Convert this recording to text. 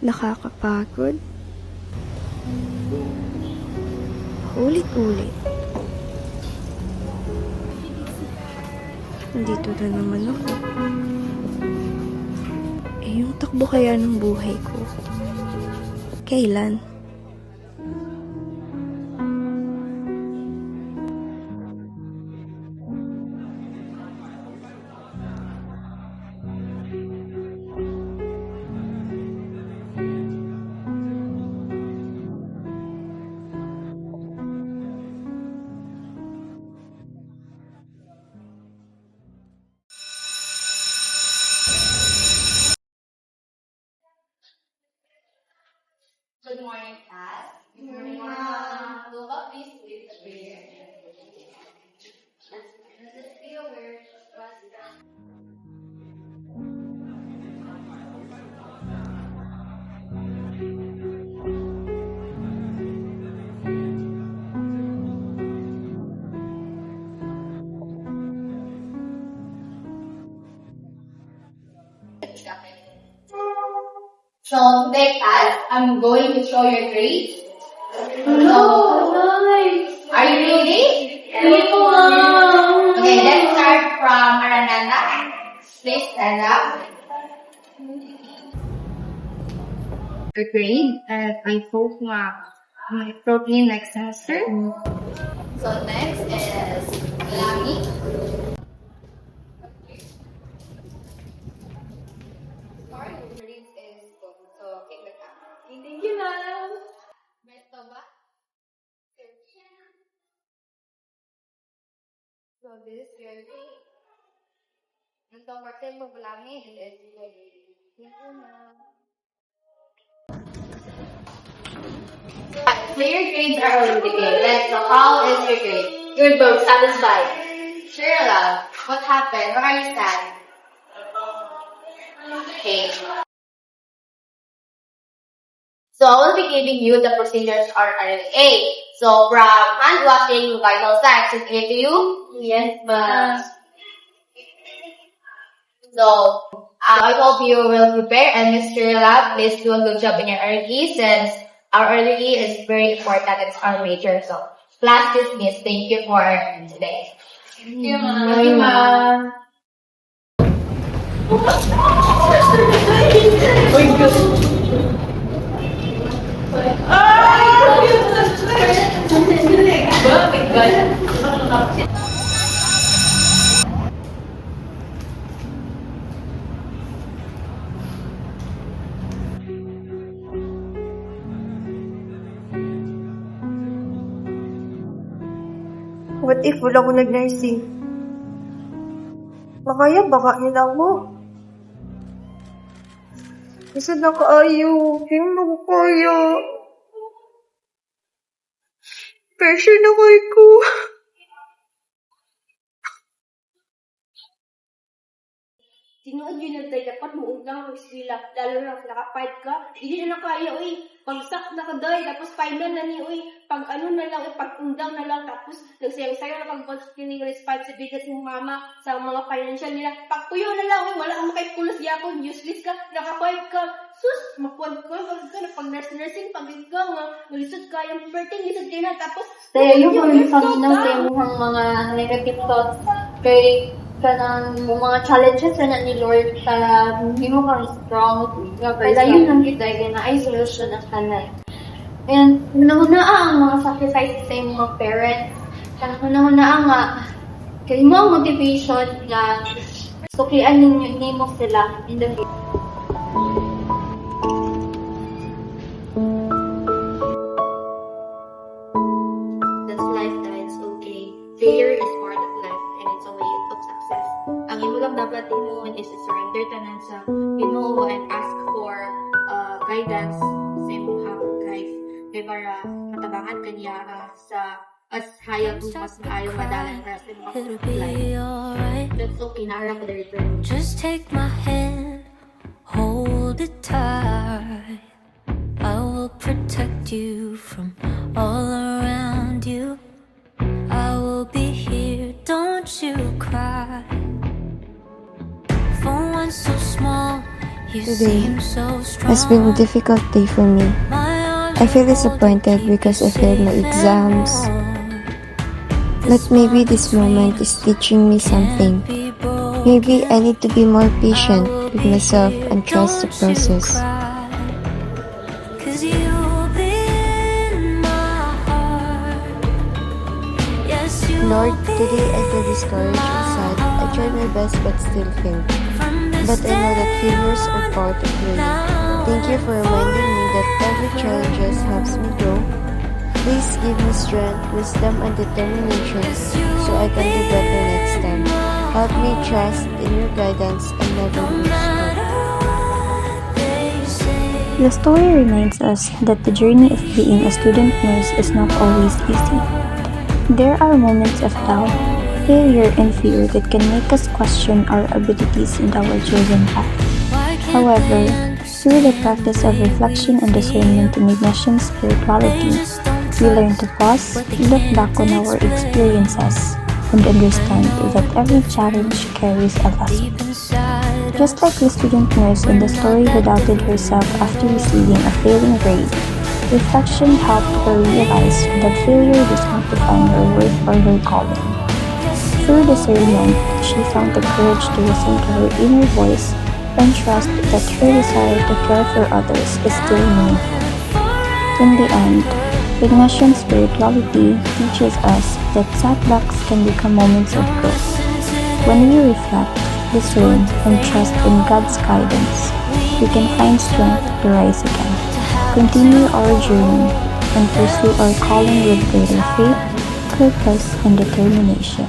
Nakakapagod. Ulit-ulit. Nandito na naman ako. Yung takbo kaya ng buhay ko? Kailan? Good morning, class. Good morning, ma'am. So, what is this prayer? Let us be aware was done. So, today, class, I'm going to show your grades. No, nice. Are you ready? Yes, ma'am. Okay, let's start from Arananda. Please stand up. Your grade, and I hope my protein next semester. So next is Lami. Sorry, your grades is good. So take the cap. Thank you, ma'am. Besto ba? So this is your grade. Untuk working mo Lami is good. Thank you, ma'am. So your grades are already good. Then, so how is your grade? Good, ma'am. Satisfied. Sure, love. What happened? Why are you sad? Okay. So I will be giving you the procedures are A. So from hand washing, vital signs is A to you. Yes, ma'am. So I hope you will prepare, and Mr. Lab, please do a good job in your RE since our RE is very important. It's our major. So class dismissed. Thank you for today. Thank you, ma'am. Thank you, ma'am. What if wala ko nag-nursing? Makaya baka nila ako. Isa na kaayo. Hindi mo ko kaya. Pressure na kayo ko. Tinuod yun na tayo, dapat muog lang ang eskwela. Lalo na naka-fight ka. Hindi na kaya, uy. Pag-sak na ka doy, tapos final na ni, uy. Pag ano na lang, pag-undang na lang, tapos nagsayang-sayo na pag-kining responsibility ng mama sa mga financial nila. Pag-tuyo na lang, uy. Wala kang makaipulos yapon. Useless ka. Naka-fight ka. Sus, makuwan ko. Pag-nursing, pag-ikaw nga. Malisod ka. Yung birthday, lisod ka na. Tapos, Kaya yung pag-saminaw sa imong mga negative thoughts kay kanang mga challenges na ni Lord para hindi mo kang strong. Kaya yun lang kita na ay solution ang kanay. And hunahuna ang mga sacrifices sa imong mga parents. Kaya hunahuna nga kay mo ang motivation na suklian ninyo sila in the future. That's life, guys. Okay. Failure is part of life and it's a way of success. Ang imo lang dapat tinuon is to surrender tanan sa Ginoo and ask for guidance sa imong guys. Kay para matabangan kaniya sa as hayag mas maayo madalan para sa imong life. That's okay. Naara ko the return. Just take my hand, hold it tight. I will protect you from all around you. I will be here, don't you cry. For one so small, You Today seem so has been a strong. difficult day for me. My arms I feel are disappointed folded, because you I failed my say exams. farewell. But This maybe bond this between moment is us teaching me something. can't be broken. Maybe I need to be more I patient will with be myself here, and trust the don't you process. cry. 'Cause you'll be in my heart. Yes, Lord, you'll be today I feel in discouraged and sad. my I tried my heart. best but still failed. From this But I know that day failures are on, part of learning. now Thank you for and reminding me that every challenge forever. helps me grow. Please give me strength, wisdom, and determination Yes, so I you'll can be do better next in time. my Help me heart. trust in your guidance and never No lose hope. matter what they say. The story reminds us that the journey of being a student nurse is not always easy. There are moments of doubt, failure, and fear that can make us question our abilities and our chosen path. Why can't However, they through the understand practice the of way reflection and we discernment in feel? Ignatian They spirituality, just don't we learn trust to pause, what they look can't back on our explain. experiences, and I understand know that we're every challenge different. carries a lesson. Deep inside Just like us, the student nurse in we're the not story who that doubted herself after receiving a different. failing grade, reflection helped her realize that failure does not define her worth or her calling. Yes, Through you'll discernment, she be found the courage to listen to her mine. inner voice and trust From that this her desire to day care for on, others is still now meaningful. and In the end, Ignatian spirituality forever. teaches us that setbacks can become moments of Don't growth. listen to When we them, reflect, 'cause what discern, do and they trust in God's know? guidance, We we can need find each strength other to rise again, to have it continue to our journey, hold. and pursue They'll our calling with see greater faith, time. purpose, and determination.